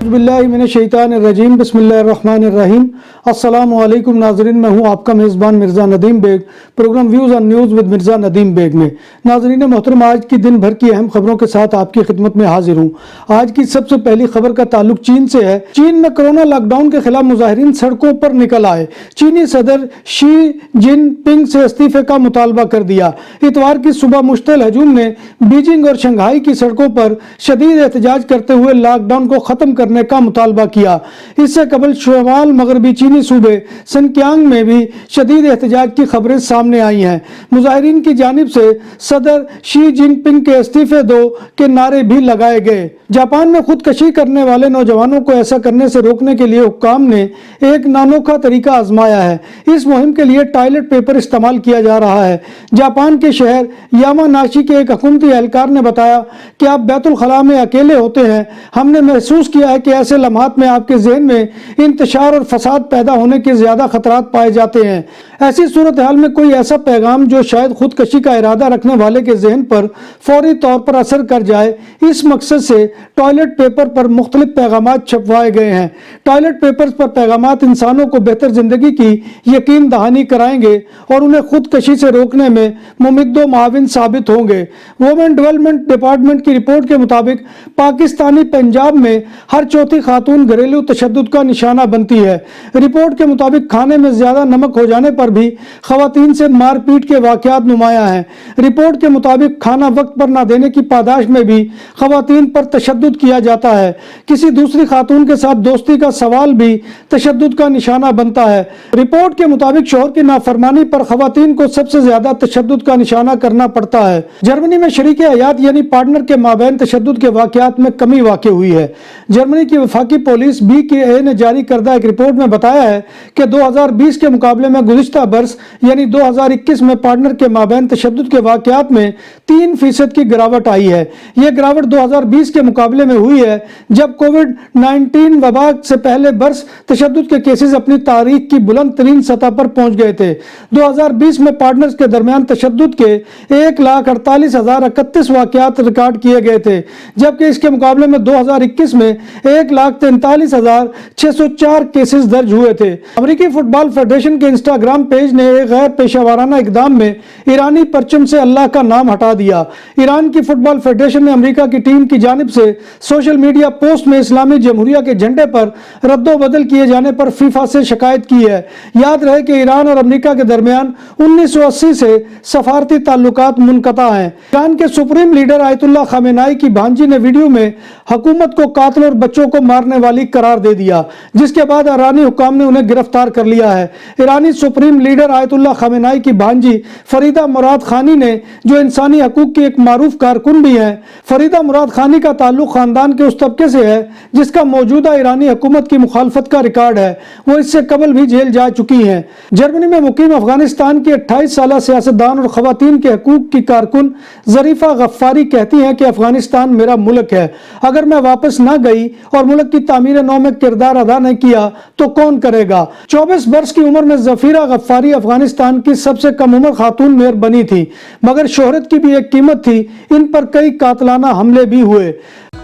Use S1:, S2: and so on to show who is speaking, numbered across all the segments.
S1: बिल्लाहि मिनश शैतानिर रजीम बिस्मिल्लाहिर्रहमानिर रहीम। अस्सलाम वालेकुम नाजरीन, मैं हूँ आपका मेज़बान Mirza Nadeem Baig, programme views on news with Mirza Nadeem Baig में। नाजरीन मोहतरम, आज की दिन भर की अहम खबरों के साथ आपकी खिदमत में हाजिर हूँ। आज की सबसे पहली खबर का ताल्लुक चीन से है। चीन में कोरोना लॉकडाउन के खिलाफ मुजाहिरीन सड़कों पर निकल आए। चीनी सदर शी जिनपिंग से इस्तीफे का मुतालबा कर दिया। इतवार की सुबह मुश्तल हजूम ने बीजिंग और शंघाई की सड़कों पर शदीद एहतजाज करते हुए लॉकडाउन को खत्म करने का मुतालबा किया। इससे कबल शुमाल मगरबी चीनी सूबे सिनकियांग में भी शदीद एहतजाज की खबरें सामने आई हैं। मुजाहिरीन की जानिब से सदर शी जिनपिंग के इस्तीफे दो के नारे भी लगाए गए। जापान में खुदकशी करने वाले नौजवानों को ऐसा करने से रोकने के लिए हुक्काम ने एक अनोखा तरीका आजमाया है। इस मुहिम के लिए टॉयलेट पेपर इस्तेमाल किया जा रहा है। जापान के शहर यामानाशी के एक हुकूमती एहलकार ने बताया कि आप बैतुल खला में अकेले होते हैं। हमने महसूस किया है कि ऐसे लम्हात में आपके जहन में इंतशार और फसाद पैदा होने के ज्यादा खतरात पाए जाते हैं। ऐसी सूरत हाल में कोई ऐसा पैगाम जो शायद खुदकशी का इरादा रखने वाले के जहन पर फौरी तौर पर असर कर जाए, इस मकसद से टॉयलेट पेपर पर मुख्तलिफ पैगामात छपवाए गए हैं। टॉयलेट पेपर पर पैगामात इंसानों को बेहतर जिंदगी की यकीन दहानी कराएंगे और उन्हें खुदकशी से रोकने में मुमिद्दो माविन साबित होंगे। वुमेन डेवलपमेंट डिपार्टमेंट की रिपोर्ट के मुताबिक पाकिस्तानी पंजाब में हर चौथी खातून घरेलू तशद्दुद का निशाना बनती है। रिपोर्ट के मुताबिक खाने में ज्यादा नमक हो जाने पर भी खवातीन से मारपीट के वाकयात नुमायां हैं। रिपोर्ट के मुताबिक खाना वक्त पर न देने की पादाश में भी खवातीन पर तशद्दुद किया जाता है। किसी दूसरी खातून के साथ दोस्ती का सवाल भी तशद्दुद का निशाना बनता है। रिपोर्ट के मुताबिक शौहर की नाफरमानी पर खवातीन को सबसे ज्यादा तशद्दुद का निशाना करना पड़ता है। जर्मनी में शरीक हयात यानी पार्टनर के माबैन तशद्दुद के वाकयात में कमी वाक़ हुई है। जर्मनी की वफाकी पुलिस BKA ने जारी करदा एक रिपोर्ट में बताया है कि 2020 के मुकाबले में गुज़िश्ता बरस यानी 2021 में पार्टनर के माबैन तशद्दुद के वाकयात में 3% की गिरावट आई है। यह गिरावट 2020 के मुकाबले में हुई है जब कोविड-19 वबा से पहले बरस तशद्दुद के केसेस अपनी तारीख की बुलंद तरीन सतह पर पहुंच गए थे। 2020 में पार्टनर्स के दरमियान तशद्दुद के 1,48,031 वाकयात रिकॉर्ड किए गए थे, जबकि इसके मुकाबले में 2021 में 1,43,604 केसेस दर्ज हुए थे। अमेरिकी फुटबॉल फेडरेशन के इंस्टाग्राम पेज ने एक गैर पेशावराना इकदाम में ईरानी परचम से अल्लाह का नाम हटा दिया। ईरान की फुटबॉल फेडरेशन ने अमेरिका की टीम की जानिब से सोशल मीडिया पोस्ट में इस्लामी जमहूरिया के झंडे पर रद्दोबदल किए जाने पर फीफा से शिकायत की है। याद रहे कि ईरान और अमेरिका के दरमियान 1980 से सफारती ताल्लुकात मुनक़ता हैं। ईरान के सुप्रीम लीडर आयतुल्लाह खामेनाई की भांजी ने वीडियो में हुकूमत को कातिल और बच्चों को मारने वाली करार दे दिया, जिसके बाद ईरानी हुक्काम ने उन्हें गिरफ्तार कर लिया है। ईरानी सुप्रीम लीडर आयतुल्लाह खामेनाई की भांजी फरीदा मुराद खानी ने, जो इंसानी हकूक की एक मारूफ कारकुन भी हैं, फरीदा मुराद खानी का ताल्लुक खानदान के उस तबके से है जिसका मौजूदा ईरानी हुकूमत की मुखालफत का रिकॉर्ड है। वो इससे कबल भी जेल जा चुकी हैं। जर्मनी में मुकीम अफगानिस्तान की 28 साल सियासतदान और खवातीन के हकूक की कारकुन जरीफा गफ्फारी कहती हैं कि अफगानिस्तान मेरा मुल्क है। अगर मैं वापस ना गई और मुल्क की तामीर नौ में किरदार अदा नहीं किया तो कौन करेगा। 24 वर्ष की उम्र में जफीरा गफ्फारी अफगानिस्तान की सबसे कम उम्र खातून मेयर बनी थी, मगर शोहरत की भी एक कीमत थी। इन पर कई कातलाना हमले भी हुए।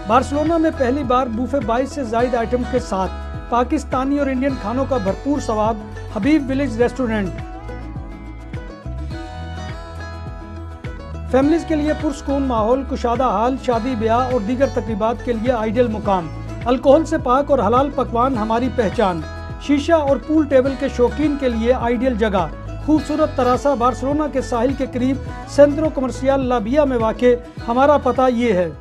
S1: बार्सिलोना में पहली बार बूफे 22 से ज्यादा आइटम के साथ पाकिस्तानी और इंडियन खानों का भरपूर स्वाद हबीब विलेज रेस्टोरेंट। फैमिलीज के लिए पुरसकून माहौल, कुशादा हाल, शादी ब्याह और दीगर तकरीबात के लिए आइडियल मुकाम। अल्कोहल से पाक और हलाल पकवान हमारी पहचान। शीशा और पूल टेबल के शौकीन के लिए आइडियल जगह। खूबसूरत तरासा बार्सिलोना के साहिल के करीब सेंट्रो कमर्शियल लाबिया में वाक़े। हमारा पता ये है।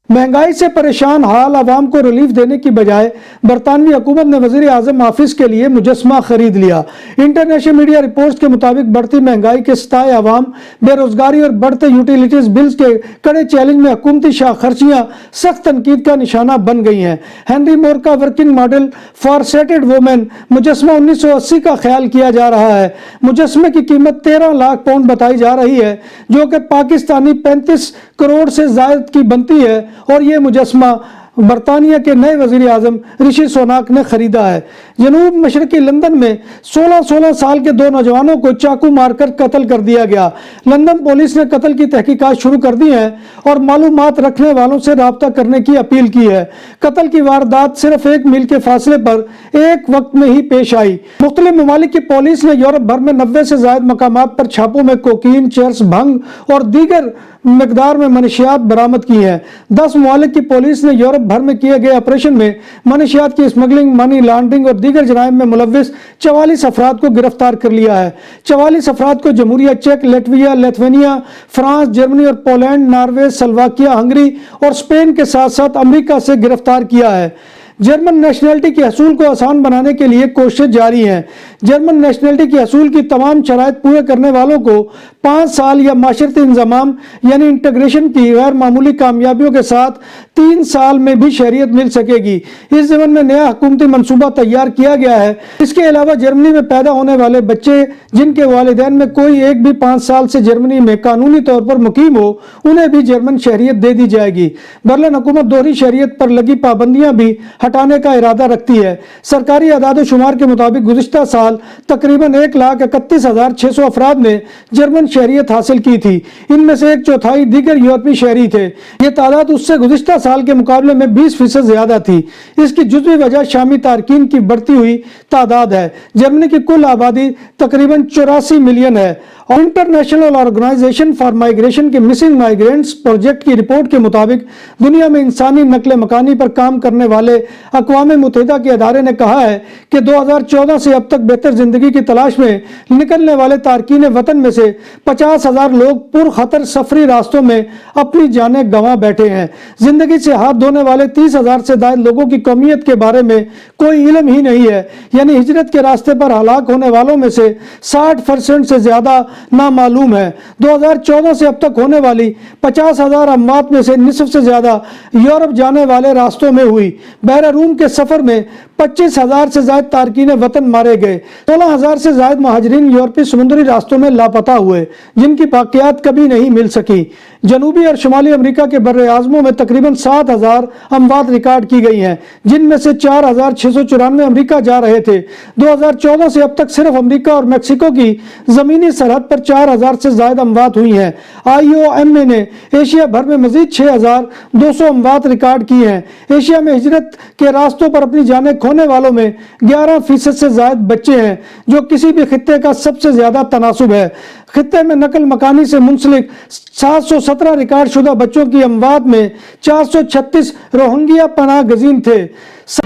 S1: महंगाई से परेशान हाल आवाम को रिलीफ देने की बजाय बरतानवी हुकूमत ने वज़ीर आज़म ऑफिस के लिए मुजस्समा खरीद लिया। इंटरनेशनल मीडिया रिपोर्ट्स के मुताबिक बढ़ती महंगाई के सताए आवाम, बेरोजगारी और बढ़ते यूटिलिटीज बिल्स के कड़े चैलेंज में हुकूमती शाह खर्चियाँ सख्त तनकीद का निशाना बन गई हैं। हेनरी मोर का working model for seated woman मुजस्समा 1980 का ख्याल किया जा रहा है। मुजस्समे की कीमत 13 लाख पाउंड बताई जा रही है, जो कि पाकिस्तानी 35 करोड़ से ज़ायद की बनती है, और ये मुजस्समा برطانیہ کے نئے وزیر اعظم رشی سوناک نے خریدا ہے۔ جنوب مشرقی لندن میں 16 سال کے 2 نوجوانوں کو چاقو مار کر قتل کر دیا گیا۔ لندن پولیس نے قتل کی تحقیقات شروع کر دی ہیں اور معلومات رکھنے والوں سے رابطہ کرنے کی اپیل کی ہے۔ قتل کی واردات صرف 1 میل کے فاصلے پر ایک وقت میں ہی پیش آئی۔ مختلف ممالک کی پولیس نے یورپ بھر میں 90 سے زائد مقامات پر چھاپوں میں کوکین، چرس، بھنگ اور دیگر مقدار میں منشیات برآمد کی ہیں۔ 10 ممالک کی پولیس نے یورپ بھر میں کیے گئے آپریشن میں منشیات کی اسمگلنگ، منی لانڈرنگ اور دیگر جرائم میں ملوث 44 افراد کو گرفتار کر لیا ہے۔ 44 افراد کو جمہوریہ چیک، لیٹویا، لیتھوینیا، فرانس، جرمنی اور پولینڈ، ناروے، سلوواکیہ، ہنگری اور اسپین کے ساتھ ساتھ امریکہ سے گرفتار کیا ہے۔ جرمن نیشنلٹی کے حصول کو آسان بنانے کے لیے کوششیں جاری ہیں۔ جرمن نیشنلٹی کے حصول کی تمام شرائط پورے کرنے والوں کو 5 سال یا معاشرتی انضمام یعنی انٹیگریشن کی غیر معمولی کامیابیوں کے ساتھ 3 سال میں بھی شہریت مل سکے گی۔ اس ضمن میں نیا حکومتی منصوبہ تیار کیا گیا ہے۔ اس کے علاوہ جرمنی میں پیدا ہونے والے بچے جن کے والدین میں کوئی ایک بھی 5 سال سے جرمنی میں قانونی طور پر مقیم ہو، انہیں بھی جرمن شہریت دے دی جائے گی۔ برلن حکومت دوہری شہریت پر لگی پابندیاں بھی ہٹانے کا ارادہ رکھتی ہے۔ سرکاری اعداد و شمار کے مطابق گزشتہ سال تقریباً 1,31,600 افراد نے جرمن شہریت حاصل کی تھی۔ ان میں سے 1/4 دیگر یورپی شہری تھے۔ یہ تعداد اس سے گزشتہ سال کے مقابلے میں 20% زیادہ تھی۔ اس کی جزوی وجہ شامی تارکین کی بڑھتی ہوئی تعداد ہے۔ جرمنی کی کل آبادی تقریباً 84 ملین ہے۔ انٹرنیشنل آرگنائزیشن فار مائیگریشن کے مسنگ مائیگرینٹس پروجیکٹ کی رپورٹ کے مطابق دنیا میں انسانی نقل مکانی پر کام کرنے والے اقوام متحدہ کے ادارے نے کہا ہے کہ 2014 سے اب تک بہتر زندگی کی تلاش میں نکلنے والے تارکین وطن میں سے 50,000 لوگ پرخطر سفری راستوں میں اپنی جانیں گنوا بیٹھے ہیں۔ زندگی سے ہاتھ دھونے والے 30,000 سے زائد لوگوں کی قومیت کے بارے میں کوئی علم ہی نہیں ہے، یعنی ہجرت کے راستے پر ہلاک ہونے والوں میں سے 60% سے زیادہ نامعلوم ہے۔ 2014 سے اب تک ہونے والی 50,000 اموات میں سے نصف سے زیادہ یورپ جانے والے راستوں میں ہوئی۔ بحیرہ روم کے سفر میں 25,000 سے زائد تارکین وطن مارے گئے۔ 16,000 سے زائد مہاجرین یورپی سمندری راستوں میں لاپتہ ہوئے، جن کی باقیات کبھی نہیں مل سکی۔ جنوبی اور شمالی امریکہ کے بر اعظموں میں تقریباً 7,000 اموات ریکارڈ کی گئی ہیں، جن میں سے 4,694 امریکہ جا رہے تھے۔ 2014 سے اب تک صرف امریکہ اور میکسیکو کی زمینی سرحد پر 4,000 سے زائد اموات ہوئی ہیں۔ IOM نے ایشیا بھر میں مزید 6,200 اموات ریکارڈ کی ہیں۔ ایشیا میں ہجرت کے راستوں پر اپنی جانیں کھونے والوں میں 11% سے زائد بچے ہیں، جو کسی بھی خطے کا سب سے زیادہ تناسب ہے۔ خطے میں نقل مکانی سے منسلک 717 ریکارڈ شدہ بچوں کی اموات میں 436 روہنگیا پناہ گزین تھے۔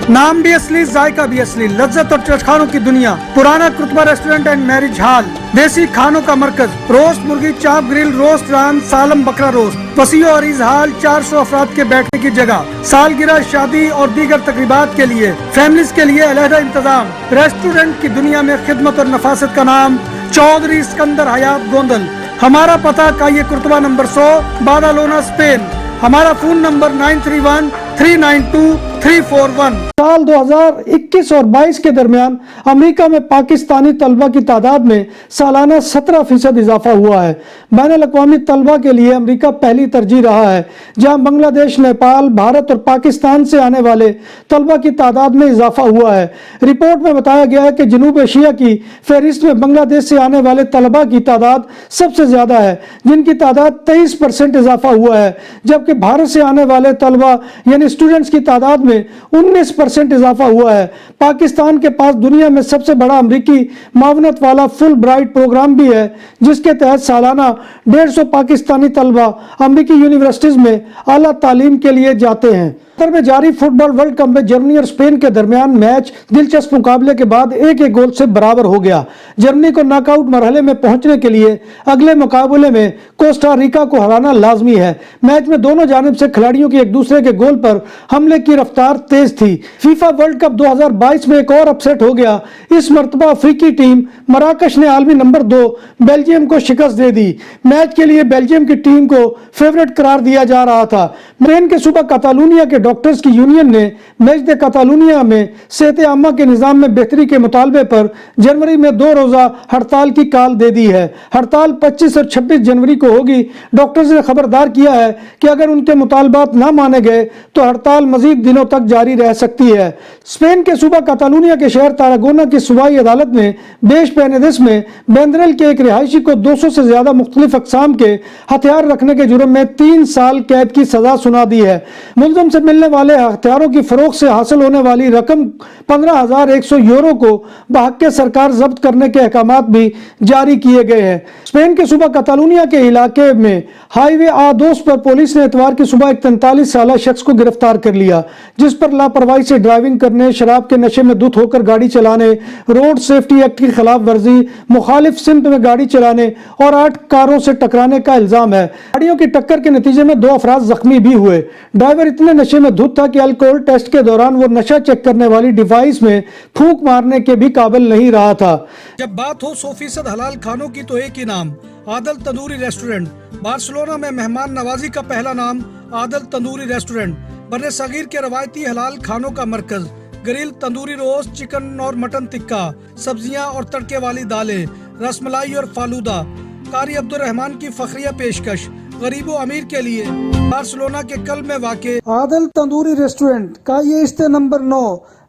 S1: نام بھی اصلی، ذائقہ بھی اصلی، لذت اور چٹخانوں کی دنیا، پرانا کرتبہ ریسٹورنٹ اینڈ میرج ہال، دیسی کھانوں کا مرکز، روسٹ مرغی، چاپ گرل، روسٹ ران، سالم بکرا روسٹ، وسیع و عریض ہال، 400 افراد کے بیٹھنے کی جگہ، سالگرہ، شادی اور دیگر تقریبات کے لیے، فیملیز کے لیے علیحدہ انتظام۔ ریسٹورنٹ کی دنیا میں خدمت اور نفاست کا نام چودھری اسکندر حیات گوندل۔ ہمارا پتہ کائیے کرتبہ نمبر 100، بادالونا، اسپین۔ ہمارا فون نمبر 9313923341۔ سال 2021 اور 22 کے درمیان امریکہ میں پاکستانی طلبہ کی تعداد میں سالانہ 17% اضافہ ہوا ہے۔ بین الاقوامی طلبہ کے لیے امریکہ پہلی ترجیح رہا ہے، جہاں بنگلہ دیش، نیپال، بھارت اور پاکستان سے آنے والے طلبہ کی تعداد میں اضافہ ہوا ہے۔ رپورٹ میں بتایا گیا ہے کہ جنوب ایشیا کی فہرست میں بنگلہ دیش سے آنے والے طلبہ کی تعداد سب سے زیادہ ہے، جن کی تعداد 23% اضافہ ہوا ہے، جبکہ بھارت سے آنے والے طلبہ یعنی اسٹوڈنٹس کی تعداد میں 19% اضافہ ہوا ہے۔ پاکستان کے پاس دنیا میں سب سے بڑا امریکی معاونت والا فل برائٹ پروگرام بھی ہے، جس کے تحت سالانہ 150 پاکستانی طلبہ امریکی یونیورسٹیز میں اعلیٰ تعلیم کے لیے جاتے ہیں۔ قطر میں جاری فٹ بال ورلڈ کپ میں جرمنی اور اسپین کے درمیان میچ دلچسپ مقابلے کے بعد 1-1 گول سے برابر ہو گیا۔ جرمنی کو ناک آؤٹ مرحلے میں پہنچنے کے لیے اگلے مقابلے میں کوسٹا ریکا کو ہرانا لازمی ہے۔ میچ میں دونوں جانب سے کھلاڑیوں کی ایک دوسرے کے گول پر حملے کی رفتار تیز تھی۔ فیفا ورلڈ کپ 2022 میں ایک اور اپسیٹ ہو گیا۔ اس مرتبہ افریقی ٹیم مراکش نے عالمی نمبر 2 بیلجیم کو شکست دے دی۔ میچ کے لیے بیلجیم کی ٹیم کو فیورٹ قرار دیا جا رہا تھا۔ اسپین کے صوبہ کاتالونیا کے डॉक्टर्स की यूनियन ने मेज दे कातालूनिया में सेहत आमा के निज़ाम में बेहतरी के मुतालबे पर जनवरी में 2 रोज़ा हड़ताल की काल दे दी है। हड़ताल 25 और 26 जनवरी को होगी। डॉक्टर्स ने खबरदार किया है कि अगर उनके मुतालबात ना माने गए तो हड़ताल मजीद दिनों तक जारी रह सकती है। स्पेन के सूबा कातालूनिया के शहर तारागोना की सूबाई अदालत ने बेश पेनेदिस में बेंद्रेल के एक रिहायशी को 200 से ज्यादा मुख्तलिफ अक़साम के हथियार रखने के जुर्म में 3 साल कैद की सजा सुना दी है। मुलजम से मिलने वाले हथियारों की फरोख्त से हासिल होने वाली रकम 15,100 यूरो को बहक सरकार जब्त करने के अहकामात भी जारी किए गए हैं। स्पेन के सूबा कातालूनिया के इलाके में हाईवे A2 पर पुलिस ने इतवार की सुबह एक 43 साल शख्स को गिरफ्तार कर लिया, जिस पर लापरवाही से ड्राइविंग करने, शराब के नशे में धुत होकर गाड़ी चलाने, रोड सेफ्टी एक्ट की खिलाफ वर्जी, मुखालिफ सिमत में गाड़ी चलाने और 8 कारों से टकराने का इल्जाम है। गाड़ियों की टक्कर के नतीजे में 2 अफराद जख्मी भी हुए। ड्राइवर इतने नशे में धुत था कि अल्कोहल टेस्ट के दौरान वो नशा चेक करने वाली डिवाइस में फूंक मारने के भी काबिल नहीं रहा था।
S2: जब बात हो 100% हलाल खानों की तो एक ही नाम, आदल तंदूरी रेस्टोरेंट। बार्सिलोना में मेहमान नवाजी का पहला नाम आदल तंदूरी रेस्टोरेंट, बर्रे सगीर के रवायती हलाल खानों का मरकज। ग्रिल, तंदूरी रोस्ट, चिकन और मटन टिक्का, सब्जियां और तड़के वाली दालें, रसमलाई और फालूदा। कारी अब्दुर्रहमान की फखरिया पेशकश गरीबो अमीर के लिए। बार्सिलोना के कल्ब में वाक़े
S1: आदल तंदूरी रेस्टोरेंट का ये इस्ते नंबर 9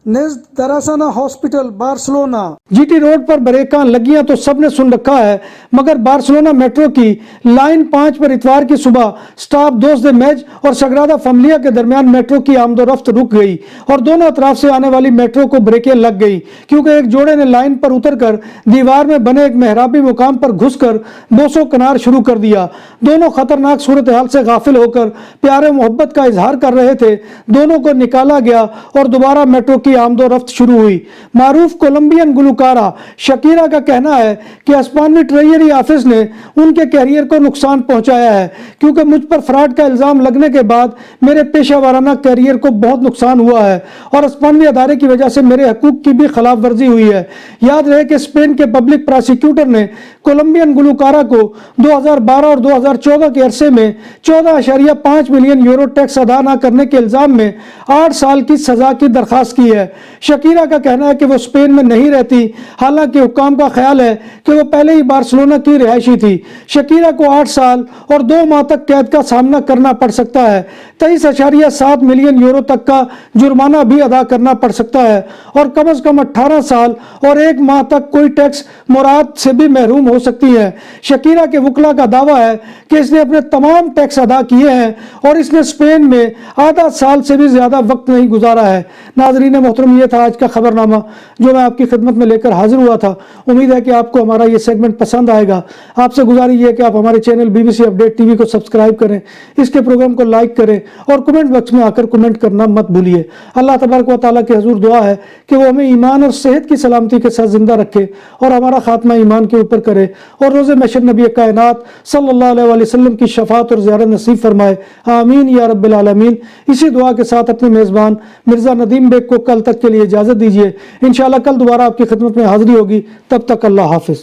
S1: नेज़ दरासाना हॉस्पिटल बार्सिलोना। जीटी रोड पर ब्रेकां लगियां तो सबने सुन रखा है, मगर बार्सिलोना मेट्रो की लाइन 5 पर इतवार की सुबह स्टाफ दोस्त मेज और सग्रादा फैमिलिया के दरमियान मेट्रो की आमदोरफ्त रुक गई और दोनों अतराफ से आने वाली मेट्रो को ब्रेकें लग गई, क्योंकि एक जोड़े ने लाइन पर उतरकर दीवार में बने एक मेहराबी मुकाम पर घुसकर बोसो कनार शुरू कर दिया। दोनों खतरनाक सूरत हाल से गाफिल होकर प्यारे मोहब्बत का इजहार कर रहे थे। दोनों को निकाला गया और दोबारा मेट्रो की आमदो रफ्त शुरू हुई। मारूफ कोलंबियन गुलकारा शकीरा का कहना है कि अस्पानी ट्रेजरी ऑफिस ने उनके कैरियर को नुकसान पहुंचाया है, क्योंकि मुझ पर फ्रॉड का इल्जाम लगने के बाद मेरे पेशा वाराना कैरियर को बहुत नुकसान हुआ है और अस्पानी अदारे की वजह से मेरे हकूक की भी खिलाफ वर्जी हुई है। याद रहे कि स्पेन के पब्लिक प्रोसिक्यूटर ने कोलंबियन गुलकारा को 2012 और 2014 के अरसे में 14.5 मिलियन यूरो टैक्स अदा न करने के इल्जाम में 8 साल की सजा की दरखास्त की है। शकीरा का कहना है कि वो स्पेन में नहीं रहती, हालांकि हुक्काम का ख्याल है कि वो पहले ही बार्सिलोना की रिहायशी थी। शकीरा को 8 साल और 2 माह तक कैद का सामना करना पड़ सकता है। 23.7 मिलियन यूरो तक का जुर्माना भी अदा करना पड़ सकता है और कम से कम 18 साल और 1 माह तक कोई टैक्स मुराद से भी महरूम हो सकती है। शकीरा के वकला का दावा है कि इसने अपने तमाम टैक्स अदा किए हैं और इसने स्पेन में आधा साल से भी ज्यादा वक्त नहीं गुजारा है। नाज़रीन मोहतरम, ये था आज का खबरनामा जो मैं आपकी खिदमत में लेकर हाजिर हुआ था। उम्मीद है कि आपको हमारा ये सेगमेंट पसंद आएगा। आपसे गुजारिश है कि आप हमारे चैनल BBC अपडेट TV को सब्सक्राइब करें, इसके प्रोग्राम को लाइक करें और कमेंट बॉक्स में आकर कमेंट करना मत भूलिए। अल्लाह तबारक व तआला के हुजूर दुआ है कि वो हमें ईमान और सेहत की सलामती के साथ जिंदा रखे और हमारा खात्मा ईमान के ऊपर करे और रोज़े महशर नबी कायनात सल्लल्लाहु अलैहि वसल्लम की शफाअत और ज़ियारत नसीब फरमाए। आमीन या रब्बिल आलमीन। इसी दुआ के साथ अपने मेज़बान मिर्ज़ा नदीम बेग को कल तक के लिए इजाज़त दीजिए। इंशाअल्लाह कल दोबारा आपकी खिदमत में हाजिरी होगी। तब तक अल्लाह हाफिज़।